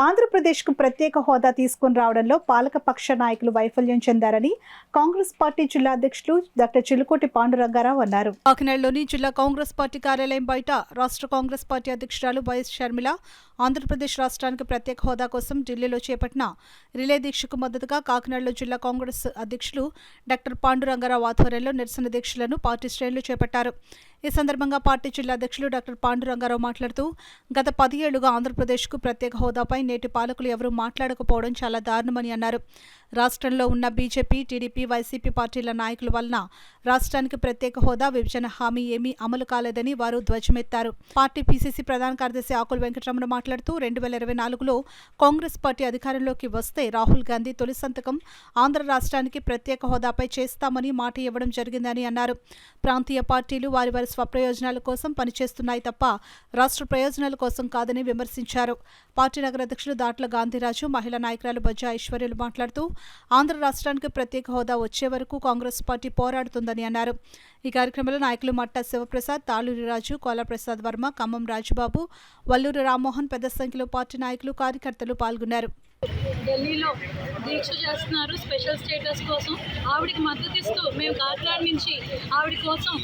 ఆంధ్రప్రదేశ్కు ప్రత్యేక హోదా తీసుకుని రావడంలో పాలకపక్ష నాయకులు వైఫల్యం చెందారని కాంగ్రెస్ పార్టీ జిల్లా అధ్యక్షులు డాక్టర్ చిలుకోటి పాండురంగారావు అన్నారు. కాకినాడలోని జిల్లా కాంగ్రెస్ పార్టీ కార్యాలయం బయట రాష్ట్ర కాంగ్రెస్ పార్టీ అధ్యక్షురాలు వైఎస్ షర్మిల ఆంధ్రప్రదేశ్ రాష్ట్రానికి ప్రత్యేక హోదా కోసం ఢిల్లీలో చేపట్టిన రిలే దీక్షకు మద్దతుగా కాకినాడలో జిల్లా కాంగ్రెస్ అధ్యక్షులు డాక్టర్ పాండురంగారావు ఆధ్వర్యంలో నిరసన దీక్షలను పార్టీ శ్రేణులు చేపట్టారు. ఈ సందర్భంగా పార్టీ జిల్లా అధ్యక్షులు డాక్టర్ పాండురంగారావు మాట్లాడుతూ గత 10 ఏళ్లుగా ఆంధ్రప్రదేశ్కు ప్రత్యేక హోదాపై నేటి పాలకులు ఎవరూ మాట్లాడకపోవడం చాలా దారుణమని అన్నారు. రాష్ట్రంలో ఉన్న బీజేపీ, టీడీపీ, వైసీపీ పార్టీల నాయకుల వలన రాష్ట్రానికి ప్రత్యేక హోదా విభజన హామీ ఏమీ అమలు కాలేదని వారు ధ్వజమెత్తారు. పార్టీ పీసీసీ ప్రధాన కార్యదర్శి ఆకుల వెంకటరమణ మాట్లాడుతూ 2024లో కాంగ్రెస్ పార్టీ అధికారంలోకి వస్తే రాహుల్ గాంధీ తొలి సంతకం ఆంధ్ర రాష్ట్రానికి ప్రత్యేక హోదాపై చేస్తామని మాట ఇవ్వడం జరిగిందని అన్నారు. ప్రాంతీయ పార్టీలు వారి వారి స్వప్రయోజనాల కోసం పనిచేస్తున్నాయి తప్ప రాష్ట్ర ప్రయోజనాల కోసం కాదని విమర్శించారు. పార్టీ నగర అధ్యక్షులు దాట్ల గాంధీరాజు, మహిళా నాయకురాలు బొజ్జా ఐశ్వర్యులు మాట్లాడుతూ ఆంధ్ర రాష్ట్రానికి ప్రత్యేక హోదా వచ్చే వరకు కాంగ్రెస్ పార్టీ పోరాడుతుందని అన్నారు. ఈ కార్యక్రమంలో నాయకులు మట్టా శివప్రసాద్, తాళూరి రాజు, కోలాప్రసాద్ వర్మ, ఖమ్మం రాజుబాబు, వల్లూరు రామ్మోహన్ పెద్ద సంఖ్యలో పార్టీ నాయకులు, కార్యకర్తలు పాల్గొన్నారు. ఢిల్లీలో దీక్ష చేస్తున్నారు స్పెషల్ స్టేటస్ కోసం. ఆవిడకి మద్దతు ఇస్తూ మేము కాకినాడ నుంచి ఆవిడ కోసం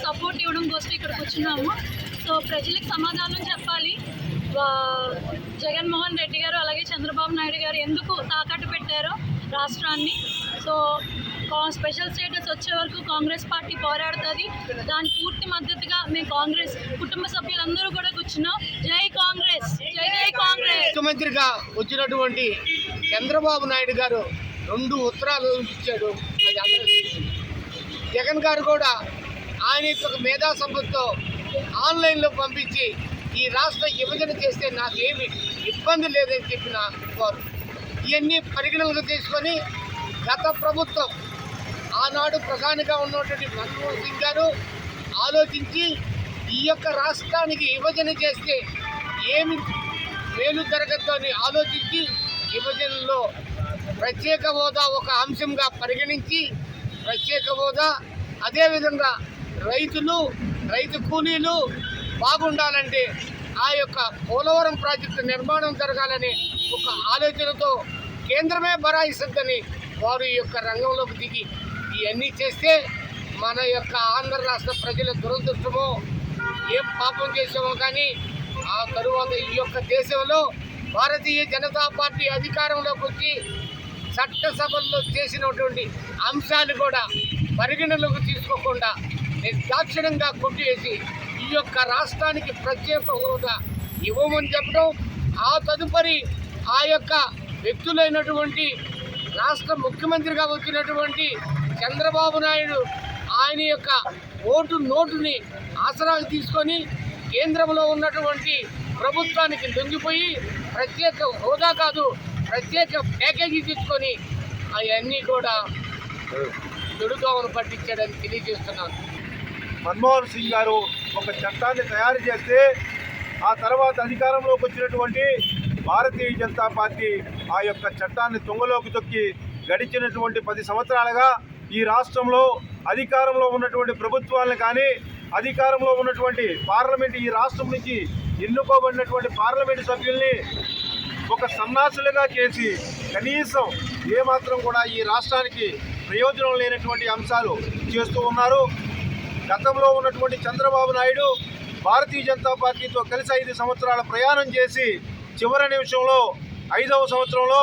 సపోర్ట్ ఇవ్వడం కోసం ఇక్కడికి వచ్చినాము. సో ప్రజలకు సమాధానం చెప్పాలి. జగన్మోహన్ రెడ్డి గారు అలాగే చంద్రబాబు నాయుడు గారు ఎందుకు తాకట్టు పెట్టారో రాష్ట్రాన్ని. సో స్పెషల్ స్టేటస్ వచ్చే వరకు కాంగ్రెస్ పార్టీ పోరాడుతుంది. దాని పూర్తి మద్దతుగా మేము కాంగ్రెస్ కుటుంబ సభ్యులందరూ కూడా కూర్చున్నాం. జై కాంగ్రెస్, జై జై కాంగ్రెస్. ముఖ్యమంత్రిగా వచ్చినటువంటి చంద్రబాబు నాయుడు గారు 2 ఉత్తరాలు ఇచ్చాడు. అది అందరికీ జగన్ గారు కూడా ఆయన యొక్క మేధా సంపత్తితో ఆన్లైన్లో పంపించి ఈ రాష్ట్ర విభజన చేస్తే నాకేమి ఇబ్బంది లేదని చెప్పిన వారు ఇవన్నీ పరిగణనలు తీసుకొని గత ప్రభుత్వం ఆనాడు ప్రధానిగా ఉన్నటువంటి మన్మోహన్ సింగ్ గారు ఆలోచించి ఈ యొక్క రాష్ట్రానికి విభజన చేస్తే ఏమి మేలు జరగద్దు అని ఆలోచించి విభజనలో ప్రత్యేక హోదా ఒక అంశంగా పరిగణించి ప్రత్యేక హోదా, అదేవిధంగా రైతు కూలీలు బాగుండాలంటే ఆ యొక్క పోలవరం ప్రాజెక్టు నిర్మాణం జరగాలని ఒక ఆలోచనతో కేంద్రమే బరాయిస్తుందని వారు ఈ యొక్క రంగంలోకి దిగి ఇవన్నీ చేస్తే మన యొక్క ఆంధ్ర రాష్ట్ర ప్రజల దురదృష్టమో ఏం పాపం చేసామో కానీ ఆ తరువాత ఈ యొక్క దేశంలో భారతీయ జనతా పార్టీ అధికారంలోకి వచ్చి చట్టసభల్లో చేసినటువంటి అంశాలు కూడా పరిగణనలోకి తీసుకోకుండా నిర్దాక్షిణ్యంగా కొట్టివేసి ఈ యొక్క రాష్ట్రానికి ప్రత్యేక హోదా ఇవ్వమని చెప్పడం, ఆ తదుపరి ఆ యొక్క వ్యక్తులైనటువంటి రాష్ట్ర ముఖ్యమంత్రిగా వచ్చినటువంటి చంద్రబాబు నాయుడు ఆయన యొక్క నోటుని ఆసరాగా తీసుకొని కేంద్రంలో ఉన్నటువంటి ప్రభుత్వానికి లొంగిపోయి ప్రత్యేక హోదా కాదు ప్రత్యేక ప్యాకేజీ తీసుకొని అవన్నీ కూడా దొడుదోవను పట్టించాడని తెలియజేస్తున్నాను. మన్మోహన్ సింగ్ గారు ఒక చట్టాన్ని తయారు చేస్తే ఆ తర్వాత అధికారంలోకి వచ్చినటువంటి భారతీయ జనతా పార్టీ ఆ యొక్క చట్టాన్ని తుంగలోకి తొక్కి గడిచినటువంటి 10 సంవత్సరాలుగా ఈ రాష్ట్రంలో అధికారంలో ఉన్నటువంటి ప్రభుత్వాలను కానీ అధికారంలో ఉన్నటువంటి పార్లమెంట్ ఈ రాష్ట్రం నుంచి ఎన్నుకోబడినటువంటి పార్లమెంటు సభ్యుల్ని ఒక సన్నాసులుగా చేసి కనీసం ఏమాత్రం కూడా ఈ రాష్ట్రానికి ప్రయోజనం లేనటువంటి అంశాలు చేస్తూ ఉన్నారు. గతంలో ఉన్నటువంటి చంద్రబాబు నాయుడు భారతీయ జనతా పార్టీతో కలిసి 5 సంవత్సరాల ప్రయాణం చేసి చివరి నిమిషంలో 5వ సంవత్సరంలో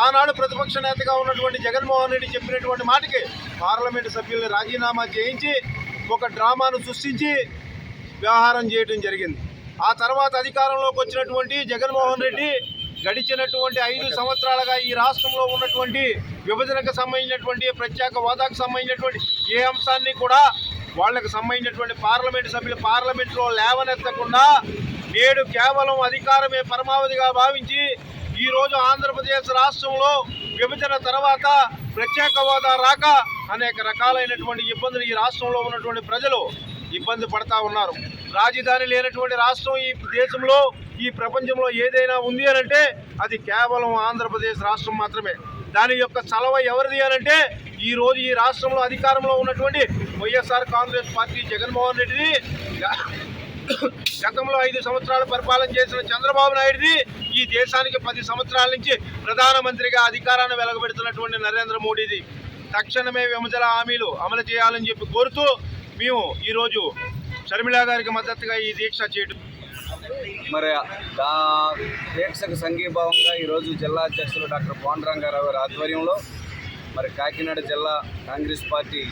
ఆనాడు ప్రతిపక్ష నేతగా ఉన్నటువంటి జగన్మోహన్ రెడ్డి చెప్పినటువంటి మాటకి పార్లమెంటు సభ్యుల్ని రాజీనామా చేయించి ఒక డ్రామాను సృష్టించి వ్యవహారం చేయడం జరిగింది. ఆ తర్వాత అధికారంలోకి వచ్చినటువంటి జగన్మోహన్ రెడ్డి గడిచినటువంటి 5 సంవత్సరాలుగా ఈ రాష్ట్రంలో ఉన్నటువంటి విభజనకు సంబంధించినటువంటి ప్రత్యేక హోదాకు సంబంధించినటువంటి ఏ అంశాన్ని కూడా వాళ్ళకు సంబంధించినటువంటి పార్లమెంటు సభ్యులు పార్లమెంటులో లేవనెత్తకుండా నేడు కేవలం అధికారమే పరమావధిగా భావించి ఈరోజు ఆంధ్రప్రదేశ్ రాష్ట్రంలో విభజన తర్వాత ప్రత్యేక హోదా రాక అనేక రకాలైనటువంటి ఇబ్బందులు ఈ రాష్ట్రంలో ఉన్నటువంటి ప్రజలు ఇబ్బంది పడతా ఉన్నారు. రాజధాని లేనటువంటి రాష్ట్రం ఈ దేశంలో ఈ ప్రపంచంలో ఏదైనా ఉంది అనంటే అది కేవలం ఆంధ్రప్రదేశ్ రాష్ట్రం మాత్రమే. దాని యొక్క చలవ ఎవరిది అనంటే ఈరోజు ఈ రాష్ట్రంలో అధికారంలో ఉన్నటువంటి వైఎస్ఆర్ కాంగ్రెస్ పార్టీ జగన్మోహన్ రెడ్డిని గతంలో 5 సంవత్సరాలు పరిపాలన చేసిన చంద్రబాబు నాయుడుది, ఈ దేశానికి 10 సంవత్సరాల నుంచి ప్రధానమంత్రిగా అధికారాన్ని వెలగబెడుతున్నటువంటి నరేంద్ర మోడీది. తక్షణమే విభజన హామీలు అమలు చేయాలని చెప్పి కోరుతూ మేము ఈరోజు షర్మిల గారికి మద్దతుగా ఈ దీక్ష చేయడం. మరి ఆ దీక్షకు సంఘీభావంగా ఈరోజు జిల్లా అధ్యక్షులు డాక్టర్ పాండురంగారావు గారి ఆధ్వర్యంలో మరి కాకినాడ జిల్లా కాంగ్రెస్ పార్టీ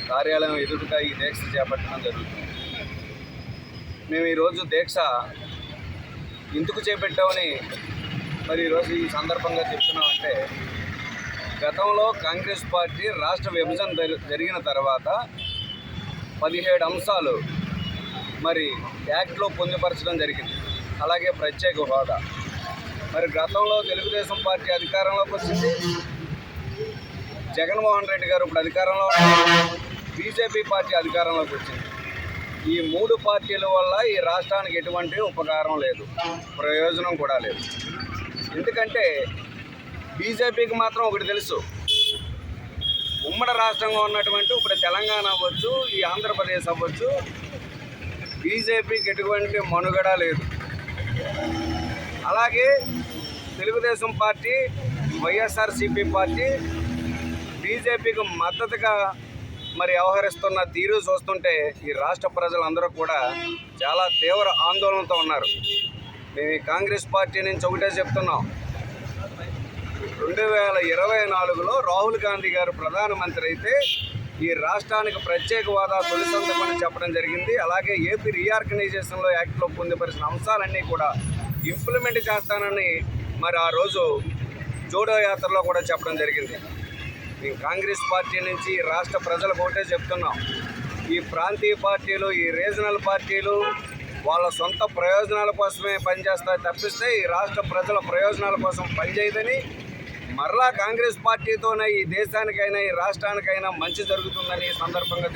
కార్యాలయం ఎదురుగా ఈ దీక్ష చేపట్టడం జరుగుతుంది. మేము ఈరోజు దీక్ష ఎందుకు చేపట్టామని మరి ఈరోజు ఈ సందర్భంగా చెప్తున్నామంటే, గతంలో కాంగ్రెస్ పార్టీ రాష్ట్ర విభజన జరిగిన తర్వాత 17 అంశాలు మరి యాక్ట్లో పొందుపరచడం జరిగింది. అలాగే ప్రత్యేక హోదా. మరి గతంలో తెలుగుదేశం పార్టీ అధికారంలోకి వచ్చింది, జగన్మోహన్ రెడ్డి గారు ఇప్పుడు అధికారంలో, బీజేపీ పార్టీ అధికారంలోకి వచ్చింది. ఈ 3 పార్టీల వల్ల ఈ రాష్ట్రానికి ఎటువంటి ఉపకారం లేదు, ప్రయోజనం కూడా లేదు. ఎందుకంటే బీజేపీకి మాత్రం ఒకటి తెలుసు, ఉమ్మడి రాష్ట్రంగా ఉన్నటువంటి ఇప్పుడు తెలంగాణ అవ్వచ్చు, ఈ ఆంధ్రప్రదేశ్ అవ్వచ్చు, బీజేపీకి ఎటువంటి మనుగడ లేదు. అలాగే తెలుగుదేశం పార్టీ, వైఎస్ఆర్సీపీ పార్టీ బీజేపీకి మద్దతుగా మరి వ్యవహరిస్తున్న తీరు చూస్తుంటే ఈ రాష్ట్ర ప్రజలందరూ కూడా చాలా తీవ్ర ఆందోళనతో ఉన్నారు. మేము ఈ కాంగ్రెస్ పార్టీ నుంచి ఒకటే చెప్తున్నాం, 2024లో రాహుల్ గాంధీ గారు ప్రధానమంత్రి అయితే ఈ రాష్ట్రానికి ప్రత్యేక హోదా తొలి సందర్భమని చెప్పడం జరిగింది. అలాగే ఏపీ రీఆర్గనైజేషన్లో యాక్ట్లో పొందుపరిచిన అంశాలన్నీ కూడా ఇంప్లిమెంట్ చేస్తానని మరి ఆ రోజు జోడో యాత్రలో కూడా చెప్పడం జరిగింది. మేము కాంగ్రెస్ పార్టీ నుంచి రాష్ట్ర ప్రజలకు ఒకటే చెప్తున్నాం, ఈ ప్రాంతీయ పార్టీలు, ఈ రీజనల్ పార్టీలు వాళ్ళ సొంత ప్రయోజనాల కోసమే పనిచేస్తాయి తప్పిస్తే ఈ రాష్ట్ర ప్రజల ప్రయోజనాల కోసం పనిచేయదని, మరలా కాంగ్రెస్ పార్టీతోనే ఈ దేశానికైనా ఈ రాష్ట్రానికైనా మంచి జరుగుతుందని ఈ సందర్భంగా